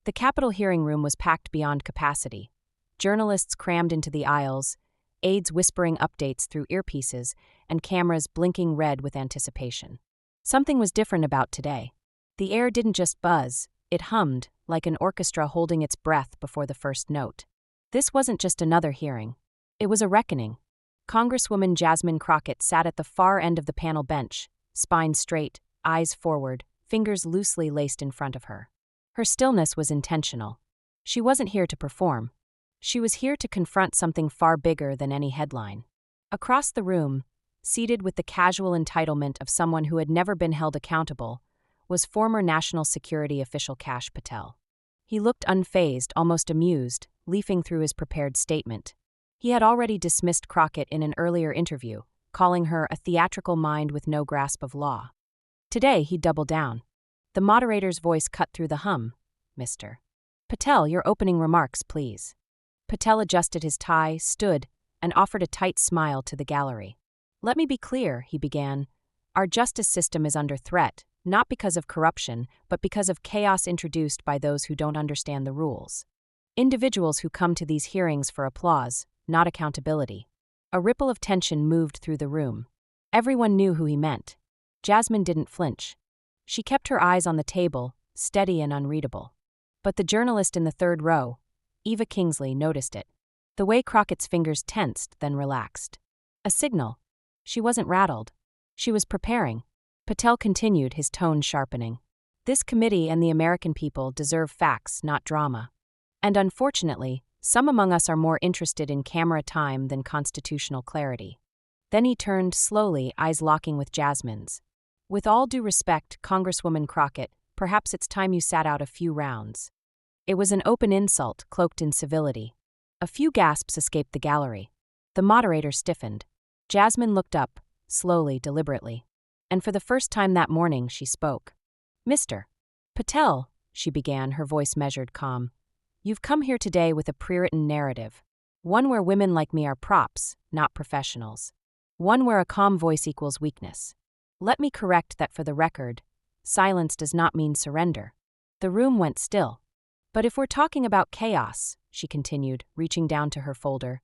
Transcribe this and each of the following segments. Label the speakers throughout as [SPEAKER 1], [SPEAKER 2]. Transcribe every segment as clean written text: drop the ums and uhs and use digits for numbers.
[SPEAKER 1] The Capitol hearing room was packed beyond capacity. Journalists crammed into the aisles, aides whispering updates through earpieces, and cameras blinking red with anticipation. Something was different about today. The air didn't just buzz, it hummed, like an orchestra holding its breath before the first note. This wasn't just another hearing. It was a reckoning. Congresswoman Jasmine Crockett sat at the far end of the panel bench, spine straight, eyes forward, fingers loosely laced in front of her. Her stillness was intentional. She wasn't here to perform. She was here to confront something far bigger than any headline. Across the room, seated with the casual entitlement of someone who had never been held accountable, was former National Security official Kash Patel. He looked unfazed, almost amused, leafing through his prepared statement. He had already dismissed Crockett in an earlier interview, calling her a theatrical mind with no grasp of law. Today, he doubled down. The moderator's voice cut through the hum. "Mr. Patel, your opening remarks, please." Patel adjusted his tie, stood, and offered a tight smile to the gallery. "Let me be clear," he began. "Our justice system is under threat, not because of corruption, but because of chaos introduced by those who don't understand the rules. Individuals who come to these hearings for applause, not accountability." A ripple of tension moved through the room. Everyone knew who he meant. Jasmine didn't flinch. She kept her eyes on the table, steady and unreadable. But the journalist in the third row, Eva Kingsley, noticed it. The way Crockett's fingers tensed, then relaxed. A signal. She wasn't rattled. She was preparing. Patel continued, his tone sharpening. "This committee and the American people deserve facts, not drama. And unfortunately, some among us are more interested in camera time than constitutional clarity." Then he turned slowly, eyes locking with Jasmine's. "With all due respect, Congresswoman Crockett, perhaps it's time you sat out a few rounds." It was an open insult, cloaked in civility. A few gasps escaped the gallery. The moderator stiffened. Jasmine looked up, slowly, deliberately. And for the first time that morning, she spoke. "Mr. Patel," she began, her voice measured, calm. "You've come here today with a pre-written narrative. One where women like me are props, not professionals. One where a calm voice equals weakness. Let me correct that for the record. Silence does not mean surrender." The room went still. "But if we're talking about chaos," she continued, reaching down to her folder,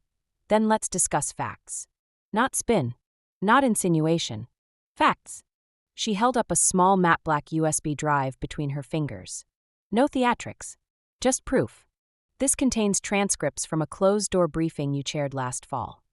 [SPEAKER 1] "then let's discuss facts. Not spin. Not insinuation. Facts." She held up a small matte black USB drive between her fingers. "No theatrics. Just proof. This contains transcripts from a closed-door briefing you chaired last fall.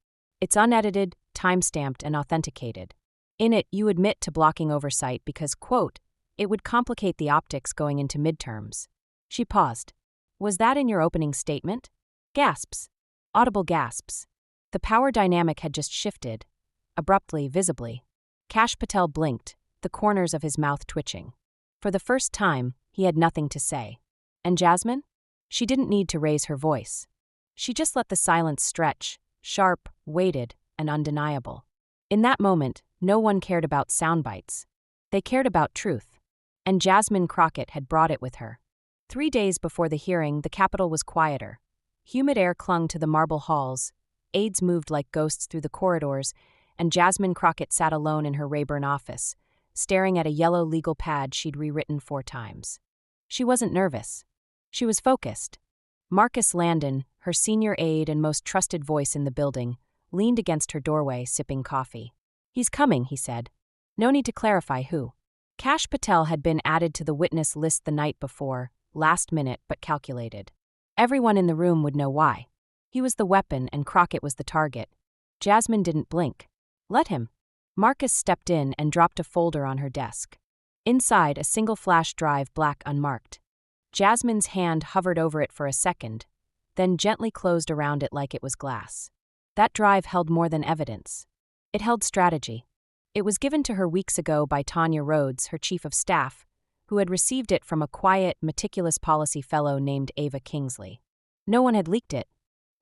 [SPEAKER 1] It's unedited, time-stamped, and authenticated. In it, you admit to blocking oversight because, quote, it would complicate the optics going into midterms." She paused. "Was that in your opening statement?" Gasps. Audible gasps. The power dynamic had just shifted. Abruptly, visibly. Kash Patel blinked, the corners of his mouth twitching. For the first time, he had nothing to say. And Jasmine? She didn't need to raise her voice. She just let the silence stretch, sharp, weighted, and undeniable. In that moment, no one cared about sound bites. They cared about truth. And Jasmine Crockett had brought it with her. 3 days before the hearing, the Capitol was quieter. Humid air clung to the marble halls, aides moved like ghosts through the corridors, and Jasmine Crockett sat alone in her Rayburn office, staring at a yellow legal pad she'd rewritten 4 times. She wasn't nervous. She was focused. Marcus Landon, her senior aide and most trusted voice in the building, leaned against her doorway, sipping coffee. "He's coming," he said. No need to clarify who. Kash Patel had been added to the witness list the night before, last minute but calculated. Everyone in the room would know why. He was the weapon and Crockett was the target. Jasmine didn't blink. "Let him." Marcus stepped in and dropped a folder on her desk. Inside, a single flash drive, black unmarked. Jasmine's hand hovered over it for a second, then gently closed around it like it was glass. That drive held more than evidence. It held strategy. It was given to her weeks ago by Tanya Rhodes, her chief of staff, who had received it from a quiet, meticulous policy fellow named Eva Kingsley. No one had leaked it.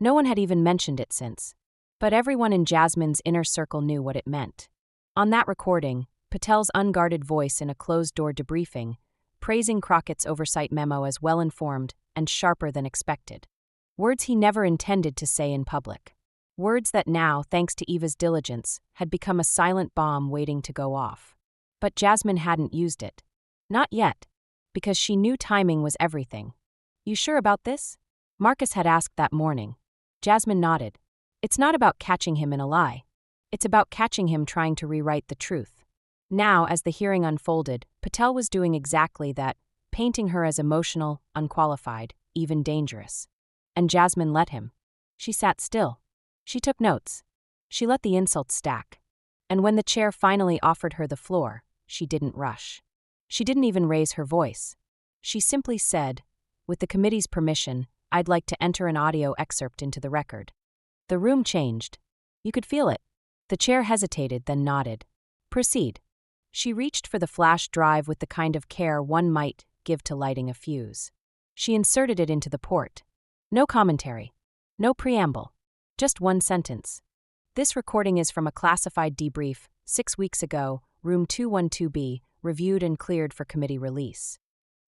[SPEAKER 1] No one had even mentioned it since. But everyone in Jasmine's inner circle knew what it meant. On that recording, Patel's unguarded voice in a closed-door debriefing, praising Crockett's oversight memo as well-informed and sharper than expected. Words he never intended to say in public. Words that now, thanks to Eva's diligence, had become a silent bomb waiting to go off. But Jasmine hadn't used it. Not yet, because she knew timing was everything. "You sure about this?" Marcus had asked that morning. Jasmine nodded. "It's not about catching him in a lie. It's about catching him trying to rewrite the truth." Now, as the hearing unfolded, Patel was doing exactly that, painting her as emotional, unqualified, even dangerous. And Jasmine let him. She sat still. She took notes. She let the insults stack. And when the chair finally offered her the floor, she didn't rush. She didn't even raise her voice. She simply said, "With the committee's permission, I'd like to enter an audio excerpt into the record." The room changed. You could feel it. The chair hesitated, then nodded. "Proceed." She reached for the flash drive with the kind of care one might give to lighting a fuse. She inserted it into the port. No commentary. No preamble. Just one sentence. "This recording is from a classified debrief, 6 weeks ago, room 212B, reviewed and cleared for committee release."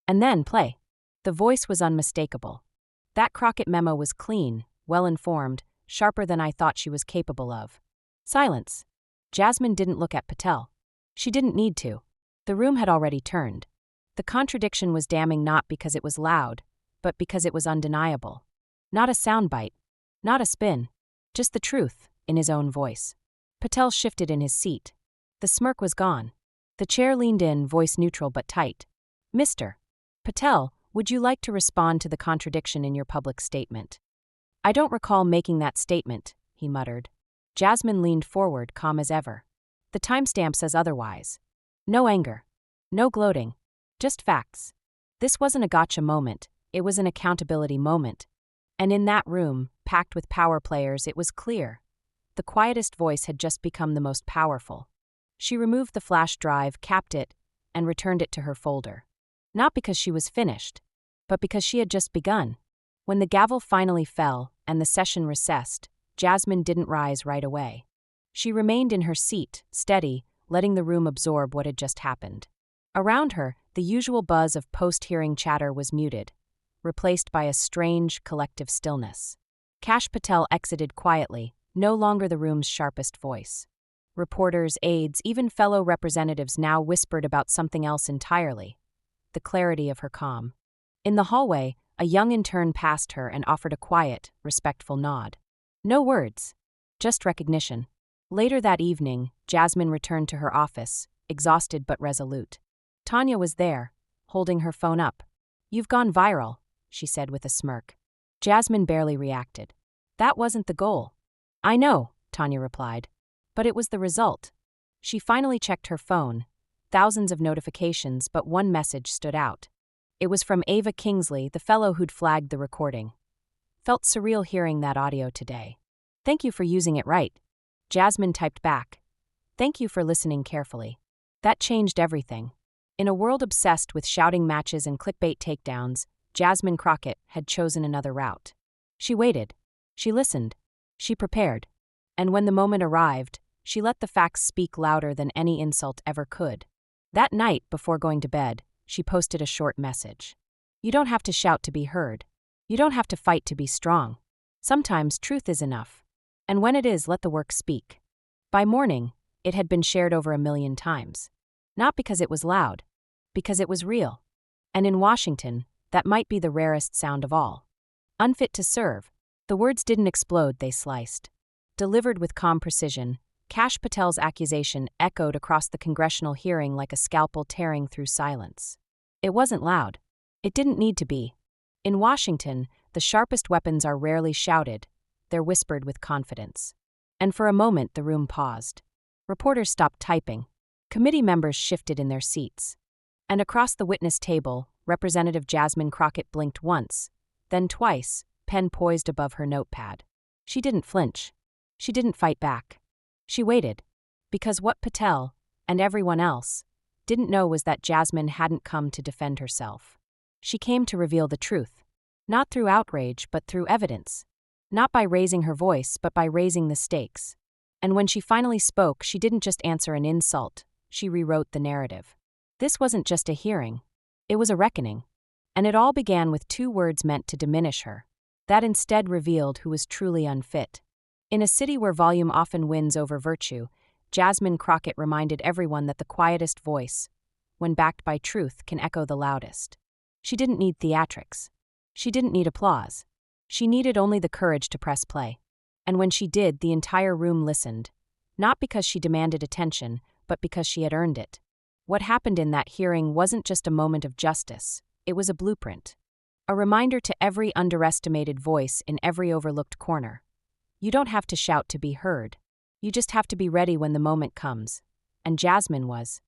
[SPEAKER 1] And then play. The voice was unmistakable. That Crockett memo was clean, well-informed, sharper than I thought she was capable of. Silence. Jasmine didn't look at Patel. She didn't need to. The room had already turned. The contradiction was damning not because it was loud, but because it was undeniable. Not a soundbite. Not a spin. Just the truth, in his own voice. Patel shifted in his seat. The smirk was gone. The chair leaned in, voice neutral but tight. "Mr. Patel, would you like to respond to the contradiction in your public statement?" "I don't recall making that statement," he muttered. Jasmine leaned forward, calm as ever. "The timestamp says otherwise." No anger. No gloating. Just facts. This wasn't a gotcha moment, it was an accountability moment. And in that room, packed with power players, it was clear. The quietest voice had just become the most powerful. She removed the flash drive, capped it, and returned it to her folder. Not because she was finished, but because she had just begun. When the gavel finally fell and the session recessed, Jasmine didn't rise right away. She remained in her seat, steady, letting the room absorb what had just happened. Around her, the usual buzz of post-hearing chatter was muted, replaced by a strange, collective stillness. Kash Patel exited quietly, no longer the room's sharpest voice. Reporters, aides, even fellow representatives now whispered about something else entirely. The clarity of her calm. In the hallway, a young intern passed her and offered a quiet, respectful nod. No words. Just recognition. Later that evening, Jasmine returned to her office, exhausted but resolute. Tanya was there, holding her phone up. "You've gone viral," she said with a smirk. Jasmine barely reacted. "That wasn't the goal." "I know," Tanya replied. "But it was the result." She finally checked her phone. Thousands of notifications, but one message stood out. It was from Ava Kingsley, the fellow who'd flagged the recording. "Felt surreal hearing that audio today. Thank you for using it right." Jasmine typed back. "Thank you for listening carefully." That changed everything. In a world obsessed with shouting matches and clickbait takedowns, Jasmine Crockett had chosen another route. She waited. She listened. She prepared. And when the moment arrived, she let the facts speak louder than any insult ever could. That night, before going to bed, she posted a short message. "You don't have to shout to be heard. You don't have to fight to be strong. Sometimes truth is enough. And when it is, let the work speak." By morning, it had been shared over 1,000,000 times. Not because it was loud, because it was real. And in Washington, that might be the rarest sound of all. Unfit to serve. The words didn't explode, they sliced. Delivered with calm precision, Kash Patel's accusation echoed across the congressional hearing like a scalpel tearing through silence. It wasn't loud. It didn't need to be. In Washington, the sharpest weapons are rarely shouted, they're whispered with confidence. And for a moment, the room paused. Reporters stopped typing. Committee members shifted in their seats. And across the witness table, Representative Jasmine Crockett blinked once, then twice, pen poised above her notepad. She didn't flinch. She didn't fight back. She waited. Because what Patel, and everyone else, didn't know was that Jasmine hadn't come to defend herself. She came to reveal the truth. Not through outrage, but through evidence. Not by raising her voice, but by raising the stakes. And when she finally spoke, she didn't just answer an insult. She rewrote the narrative. This wasn't just a hearing. It was a reckoning. And it all began with 2 words meant to diminish her. That instead revealed who was truly unfit. In a city where volume often wins over virtue, Jasmine Crockett reminded everyone that the quietest voice, when backed by truth, can echo the loudest. She didn't need theatrics. She didn't need applause. She needed only the courage to press play. And when she did, the entire room listened. Not because she demanded attention, but because she had earned it. What happened in that hearing wasn't just a moment of justice. It was a blueprint. A reminder to every underestimated voice in every overlooked corner. You don't have to shout to be heard. You just have to be ready when the moment comes. And Jasmine was.